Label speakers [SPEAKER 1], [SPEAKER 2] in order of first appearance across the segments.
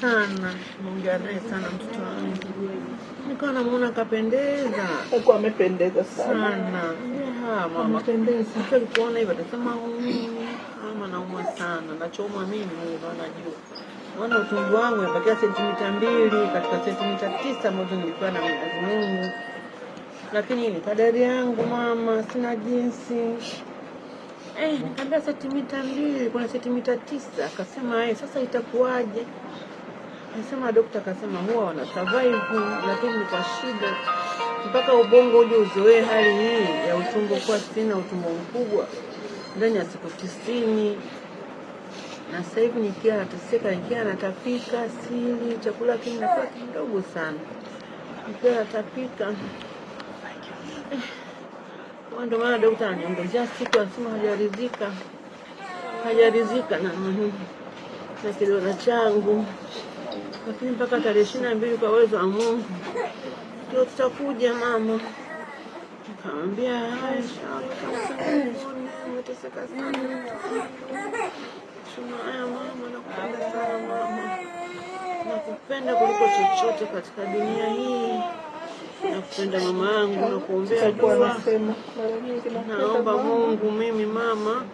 [SPEAKER 1] sana, naongea naye sana mtoto wangu. Nikawa namuona kapendeza.
[SPEAKER 2] Alikuwa amependeza sana.
[SPEAKER 1] Mama amependeza. Sasa kuona hivyo atasema mama naumwa sana. Nachoumwa mimi ndio najua. Naona utumbo wangu umebakia sentimita 2 katika sentimita 9 ambazo nilikuwa na Mwenyezi Mungu. Lakini ni kadari yangu mama, sina jinsi. Nikamwambia sentimita 2, kuna sentimita 9. Akasema sasa itakuwaje? Nasema daktari akasema huwa wana survive, lakini ni kwa shida mpaka ubongo uje uzoee hali hii ya utumbo kwa sina utumbo mkubwa ndani ya siku 90. Na sasa hivi nikia nateseka, nikia natapika, sili chakula kinakuwa kidogo sana, nikia natapika. Ndio maana daktari ananiongezea siku, anasema hajaridhika na kidonda changu, lakini mpaka tarehe 22 kwa uwezo wa Mungu ndio tutakuja mama. Nikamwambia inshallah, umeteseka sana mama, nakupenda sana mama, nakupenda kuliko chochote katika dunia hii. Nakupenda mama yangu, nakuombea dua. Naomba Mungu mimi mama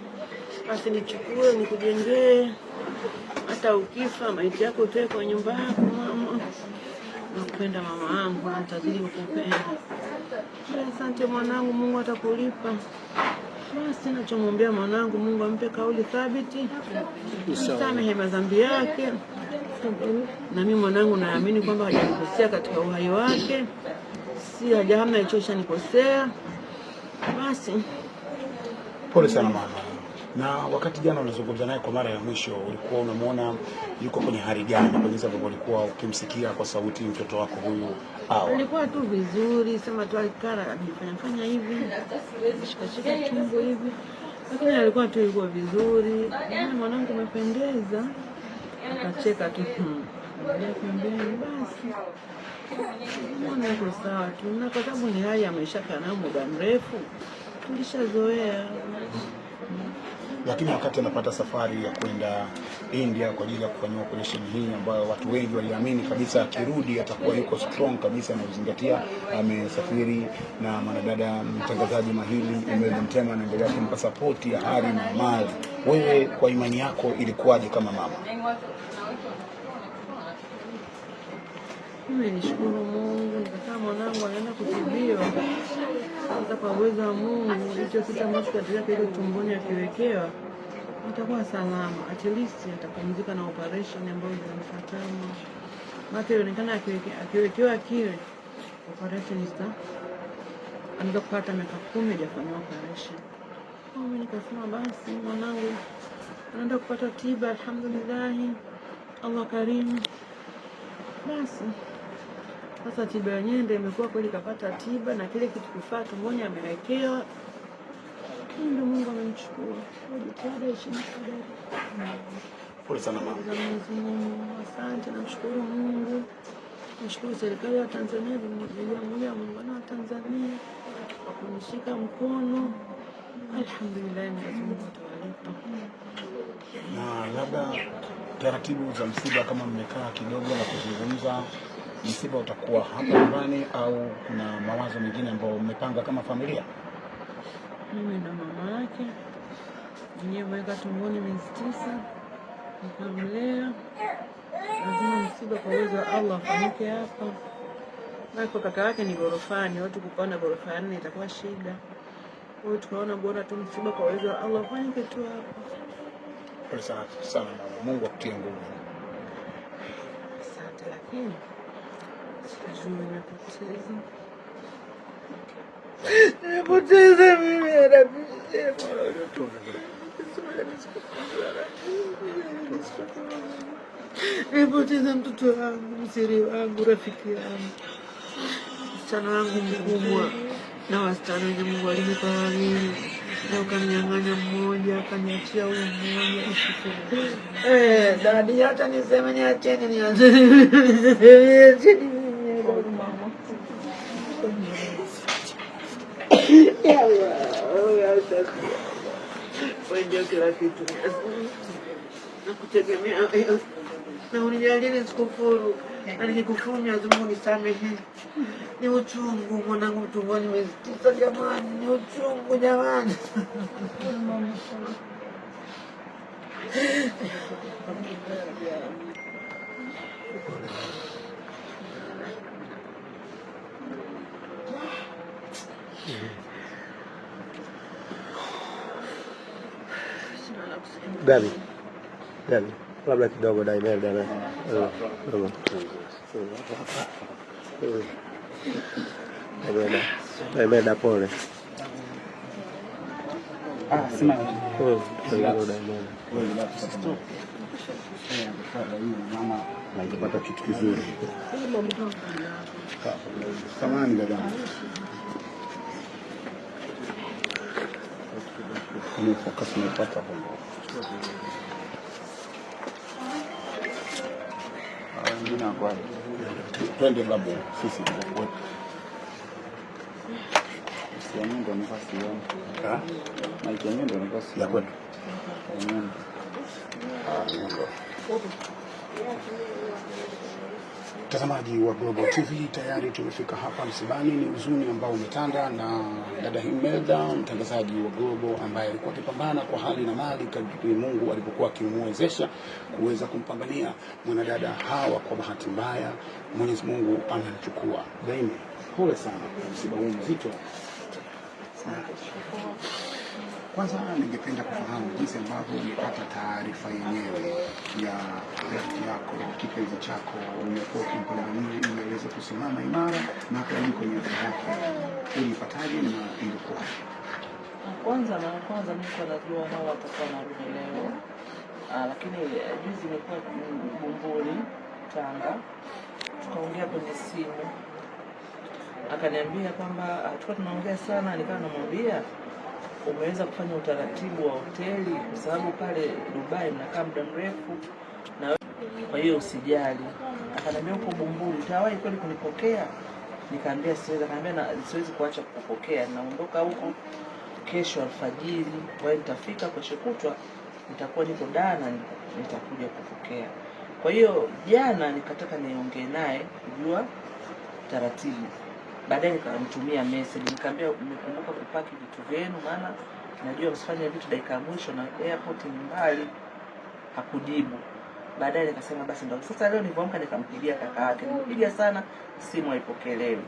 [SPEAKER 1] asinichukue nikujengee, hata ukifa maiti yako utoe kwa nyumba yako mama. Nakupenda mama yangu, na nitazidi kukupenda. Asante mwanangu, Mungu atakulipa. Basi nachomwombea mwanangu, Mungu ampe kauli thabiti, msamehe madhambi yake. Na mimi mwanangu naamini kwamba hajanikosea katika uhai wake, si hamna ichosha nikosea. Basi
[SPEAKER 3] pole sana mama. Na wakati jana unazungumza naye kwa mara ya mwisho, ulikuwa unamuona yuko kwenye hali gani? Kwa sababu ulikuwa ukimsikia kwa sauti mtoto wako huyu
[SPEAKER 1] alikuwa tu vizuri, sema tu alikara anifanya hivi, shika tumbo hivi, lakini alikuwa vizuri. Mwanangu umependeza, akacheka tu pembeni. Basi mwana yuko sawa tu, na kwa sababu ni hali ya maisha kana muda mrefu tulishazoea.
[SPEAKER 3] Lakini wakati anapata safari ya kwenda India kwa ajili ya kufanyia operation hii ambayo watu wengi waliamini kabisa akirudi atakuwa yuko strong kabisa, na kuzingatia amesafiri na mwanadada mtangazaji mahili Emily Mtema, anaendelea kumpa support ya hali na mali. Wewe kwa imani yako ilikuwaje kama mama?
[SPEAKER 1] Mimi nishukuru Mungu, nikakaa mwanangu anaenda kutibiwa. Sasa kwa uwezo wa Mungu hicho kitu ambacho katika ile tumboni akiwekewa atakuwa salama, at least atapumzika na operation ambayo inamfuatana. Maana inaonekana akiwekewa kile operation anaweza kupata miaka 10 hajafanya operation. Mimi nikasema basi mwanangu anaenda kupata tiba, alhamdulillah, Allah karimu. Basi sasa tiba yenyewe ndio imekuwa kweli, kapata tiba na kile kitu kifaa tumboni amewekewa. Ndio Mungu amemchukua. Jitihada ishindikana.
[SPEAKER 3] Pole sana mama.
[SPEAKER 1] Asante, namshukuru Mungu. Nashukuru serikali ya Tanzania, Jamhuri ya Muungano wa Tanzania kwa kunishika mkono. Alhamdulillah, Mwenyezi Mungu atawalipa.
[SPEAKER 3] Na labda taratibu za msiba, kama mmekaa kidogo na kuzungumza, msiba utakuwa hapa nyumbani au kuna mawazo mengine ambayo mmepanga kama familia?
[SPEAKER 1] Mimi na mama yake mwenyewe mweka tumboni miezi 9, nikamlea. Lazima msiba kwa uwezo wa Allah afanyike hapa. Na kwa kaka yake ni gorofani, watu kupanda gorofa 4 itakuwa shida. Kwa hiyo tukaona bora tu msiba kwa uwezo wa Allah afanyike tu hapa.
[SPEAKER 3] Pole sana mama, Mungu akutie nguvu.
[SPEAKER 1] Asante, lakini nimepoteza mimi nimepoteza mtoto wangu, msiri wangu, rafiki yangu, msichana wangu mkubwa na wasichana wenye Mungu alinipa wawili, na ukaninyang'anya mmoja, akaniachia huyu mmoja. Dadi hata niseme niacheni wewe ndio kila kitu, nakutegemea wewe. na unijalie nisikufuru, na nikikufuru Mwenyezi Mungu nisamehe. Ni uchungu mwanangu, tumboni miezi 9 jamani, ni uchungu jamani.
[SPEAKER 4] Gabi, labda kidogo na Imelda Imelda pole.
[SPEAKER 3] Sima. Mama anapata kitu kizuri. Samahani dada. Ni focus nimepata hapo. Nina kwa twende babu sisi kwa Siamendo ni fasi yangu. Na ikiamendo ni fasi ya kwetu. Mtazamaji wa Global TV, tayari tumefika hapa msibani. Ni huzuni ambao umetanda na dada Imelda, mtangazaji wa Global, ambaye alikuwa akipambana kwa hali na mali kadri Mungu alipokuwa akimwezesha kuweza kumpambania mwanadada Hawa. Kwa bahati mbaya Mwenyezi Mungu amemchukua. Daima pole sana kwa msiba huu mzito. Kwanza ningependa kufahamu jinsi ambavyo ulipata taarifa yenyewe ya rafiki yako, kipenzi chako, umekuwa ukimpambania ili aweze kusimama imara na akarudi kwenye afya yake. Ulipataje na ilikuwa?
[SPEAKER 2] Kwanza mimi najua Hawa watakuwa narudi leo. Lakini juzi nilikuwa Bumbuli Tanga. Tukaongea kwenye simu. Akaniambia kwamba tulikuwa tunaongea sana, nikawa namwambia umeweza kufanya utaratibu wa hoteli kwa sababu pale Dubai mnakaa muda mrefu na kwa hiyo usijali. Akaniambia uko Bumbuli utawahi kweli kunipokea? Nikamwambia siwezi. Akaniambia siwezi kuacha kukupokea, naondoka huko kesho alfajiri, kwa hiyo nitafika kesho kutwa nitakuwa niko Dar na nitakuja kupokea. Kwa hiyo jana nikataka niongee naye kujua taratibu. Baadaye nikamtumia message, nikamwambia mmekumbuka kupaki vitu vyenu, maana najua msifanye vitu dakika ya mwisho na airport ni mbali. Hakujibu. Baadaye nikasema basi ndio. Sasa leo nilipoamka nikampigia kaka yake. Nipigia sana simu haipokelewi.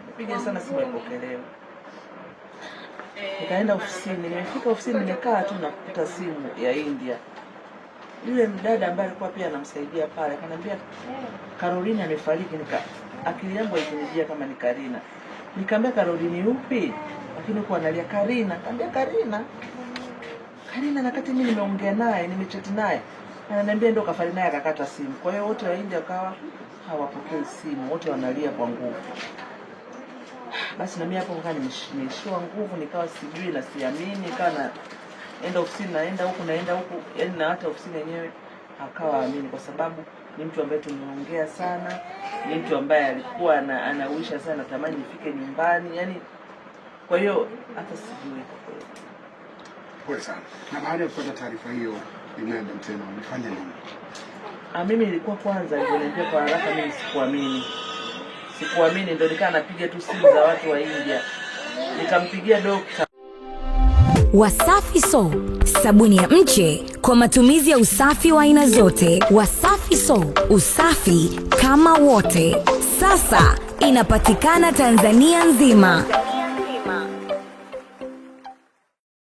[SPEAKER 2] Nikaenda ofisini, nimefika ofisini nimekaa tu nakuta simu ya India. Yule mdada ambaye alikuwa pia anamsaidia pale akaniambia Carolina amefariki. Akili yangu haikunijia kama ni Karina. Nikamwambia Carolina yupi? Lakini huko analia Karina. Nikamwambia Karina na kati mimi nimeongea naye, nimechat naye. Ananiambia ndio kafariki naye akakata simu. Kwa hiyo wote wa India wakawa hawapokei simu, wote wanalia kwa nguvu. Basi na mimi hapo ngani nimeshiwa nguvu, nikawa sijui na siamini, nikawa naenda ofisini naenda huku, yaani na hata ofisini yenyewe akawa amini kwa sababu ni mtu ambaye tumeongea sana, ni mtu ambaye alikuwa anauisha sana, natamani nifike nyumbani, yani kwa hiyo hata sijui kwa kweli.
[SPEAKER 3] Pole sana. Na baada ya kupata taarifa hiyo Imelda mtema umefanya nini?
[SPEAKER 2] Mimi nilikuwa kwanza nilipoingia kwa haraka mimi sikuamini ndio nikaa napiga tu simu za watu wa India. Nikampigia dokta.
[SPEAKER 5] Wasafi Soap, sabuni ya mche kwa matumizi ya usafi wa aina zote. Wasafi Soap, usafi kama wote. Sasa inapatikana Tanzania nzima.